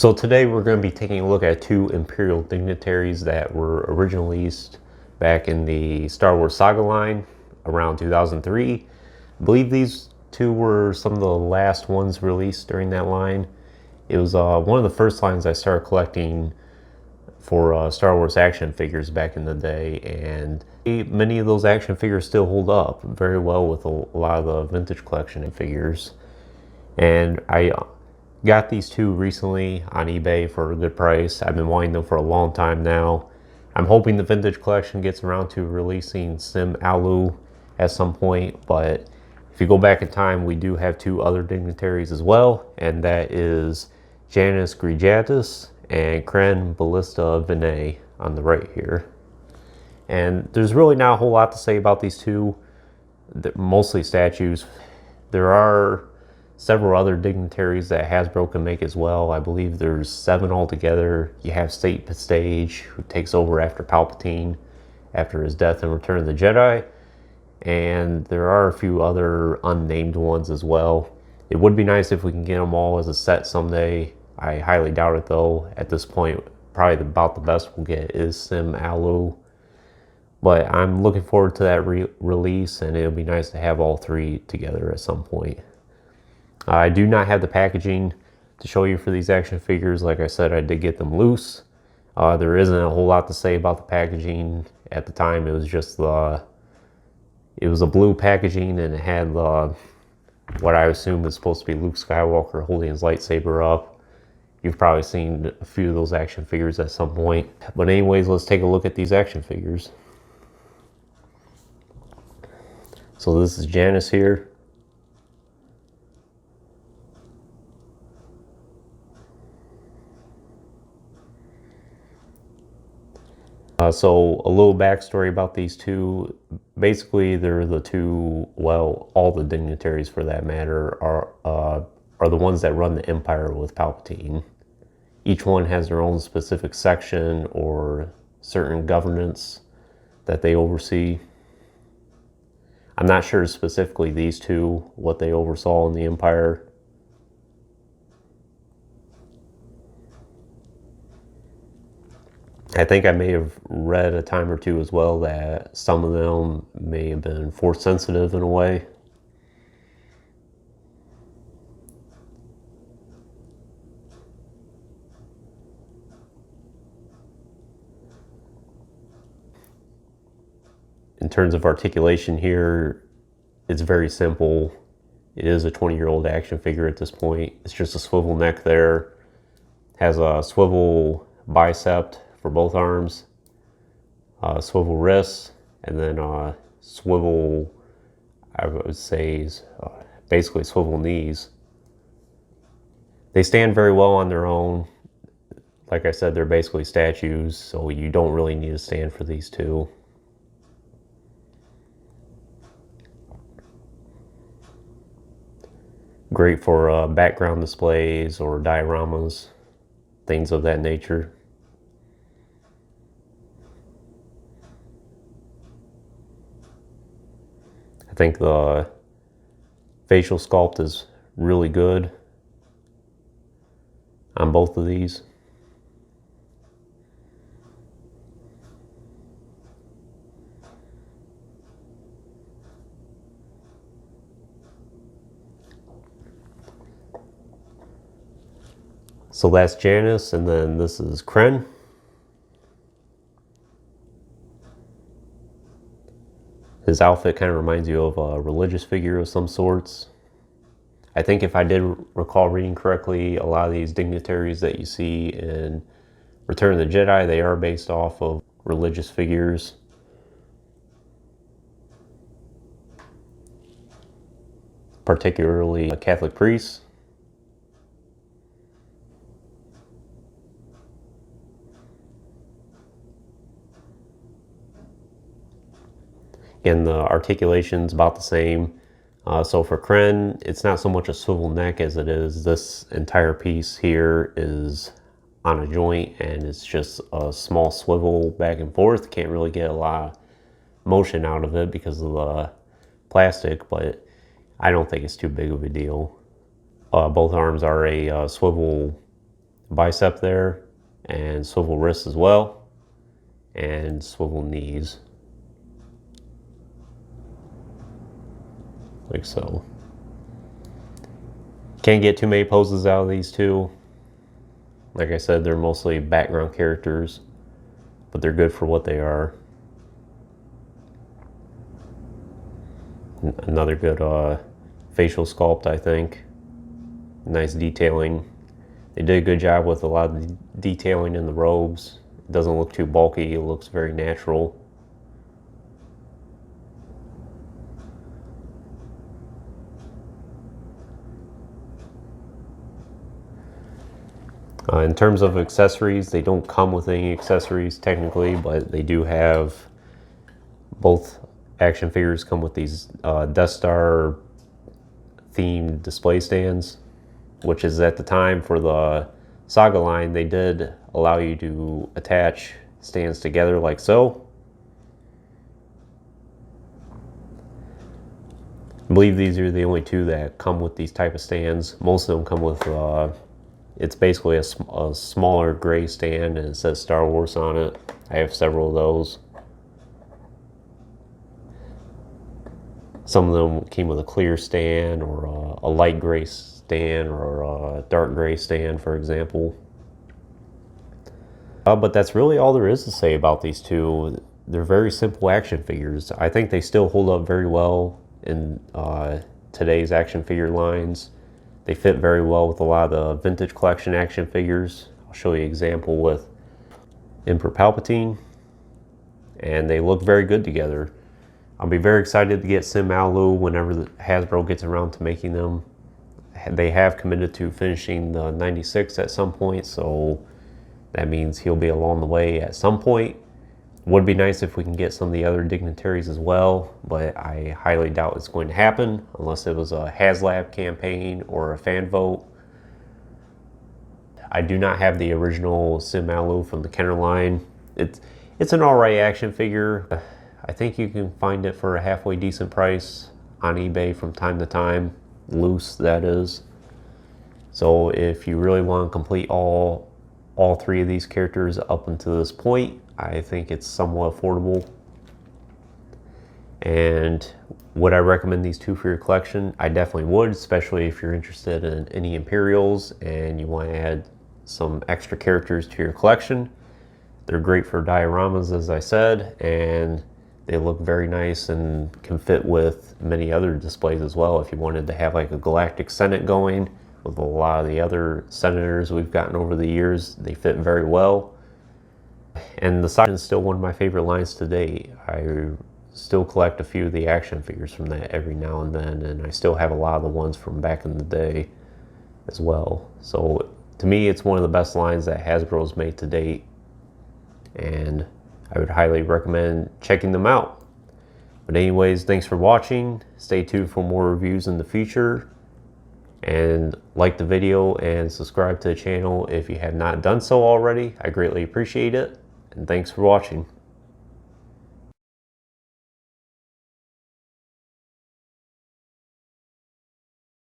So today we're going to be taking a look at two Imperial Dignitaries that were originally released back in the Star Wars Saga line around 2003. I believe these two were some of the last ones released during that line. It was one of the first lines I started collecting for Star Wars action figures back in the day, and many of those action figures still hold up very well with a lot of the vintage collection figures. And I got these two recently on eBay for a good price. I've been wanting them for a long time now. I'm hoping the vintage collection gets around to releasing Sim Alu at some point, but if you go back in time, we do have two other Dignitaries as well, and that is Janus Greejatus and Kren Blista-Vanee on the right here. And there's really not a whole lot to say about these two. They're mostly statues. There are several other Dignitaries that Hasbro can make as well. I believe there's 7 altogether. You have State Stage, who takes over after Palpatine after his death in Return of the Jedi. And there are a few other unnamed ones as well. It would be nice if we can get them all as a set someday. I highly doubt it though. At this point, probably about the best we'll get is Sim Alu. But I'm looking forward to that release, and it'll be nice to have all three together at some point. I do not have the packaging to show you for these action figures. Like I said, I did get them loose. There isn't a whole lot to say about the packaging. At the time, it was just it was a blue packaging, and it had what I assume is supposed to be Luke Skywalker holding his lightsaber up. You've probably seen a few of those action figures at some point. But anyways, let's take a look at these action figures. So this is Janus here. So a little backstory about these two. Basically, they're the two, well, all the Dignitaries for that matter, are the ones that run the Empire with Palpatine. Each one has their own specific section or certain governance that they oversee. I'm not sure specifically these two, what they oversaw in the Empire. I think I may have read a time or two as well that some of them may have been force sensitive in a way. In terms of articulation here, it's very simple. It is a 20-year-old action figure at this point. It's just a swivel neck there. Has a swivel bicep for both arms, swivel wrists, and then swivel, I would say, basically swivel knees. They stand very well on their own. Like I said, they're basically statues, so you don't really need to stand for these two. Great for background displays or dioramas, things of that nature. I think the facial sculpt is really good on both of these. So that's Janus, and then this is Kren. His outfit kind of reminds you of a religious figure of some sorts. I think if I did recall reading correctly, a lot of these Dignitaries that you see in Return of the Jedi, they are based off of religious figures. Particularly Catholic priests. And the articulation's about the same. So for Kren, it's not so much a swivel neck as it is this entire piece here is on a joint, and it's just a small swivel back and forth. Can't really get a lot of motion out of it because of the plastic, but I don't think it's too big of a deal. Both arms are a swivel bicep there, and swivel wrists as well, and swivel knees, like so. Can't get too many poses out of these two. Like I said, they're mostly background characters, but they're good for what they are. Another good facial sculpt, I think. Nice detailing. They did a good job with a lot of the detailing in the robes. It doesn't look too bulky, it looks very natural. In terms of accessories, they don't come with any accessories technically, but they do have, both action figures come with these Death Star themed display stands, which is at the time for the Saga line, they did allow you to attach stands together like so. I believe these are the only two that come with these type of stands. Most of them come with it's basically a smaller gray stand and it says Star Wars on it. I have several of those. Some of them came with a clear stand or a light gray stand or a dark gray stand, for example. But that's really all there is to say about these two. They're very simple action figures. I think they still hold up very well in today's action figure lines. They fit very well with a lot of the vintage collection action figures. I'll show you an example with Emperor Palpatine, and they look very good together. I'll be very excited to get Sim Alu whenever Hasbro gets around to making them. They have committed to finishing the 96 at some point, so that means he'll be along the way at some point. Would be nice if we can get some of the other dignitaries as well, but I highly doubt it's going to happen unless it was a HasLab campaign or a fan vote. I do not have the original Sim Alu from the Kenner line. It's an alright action figure. I think you can find it for a halfway decent price on eBay from time to time, loose that is. So if you really want to complete all three of these characters up until this point, I think it's somewhat affordable. And would I recommend these two for your collection? I definitely would, especially if you're interested in any Imperials and you want to add some extra characters to your collection. They're great for dioramas, as I said, and they look very nice and can fit with many other displays as well. If you wanted to have like a Galactic Senate going with a lot of the other senators we've gotten over the years, they fit very well. And the Saga is still one of my favorite lines to date. I still collect a few of the action figures from that every now and then, and I still have a lot of the ones from back in the day as well. So to me, it's one of the best lines that Hasbro's made to date, and I would highly recommend checking them out. But anyways, thanks for watching. Stay tuned for more reviews in the future, and like the video and subscribe to the channel if you have not done so already. I greatly appreciate it, and thanks for watching.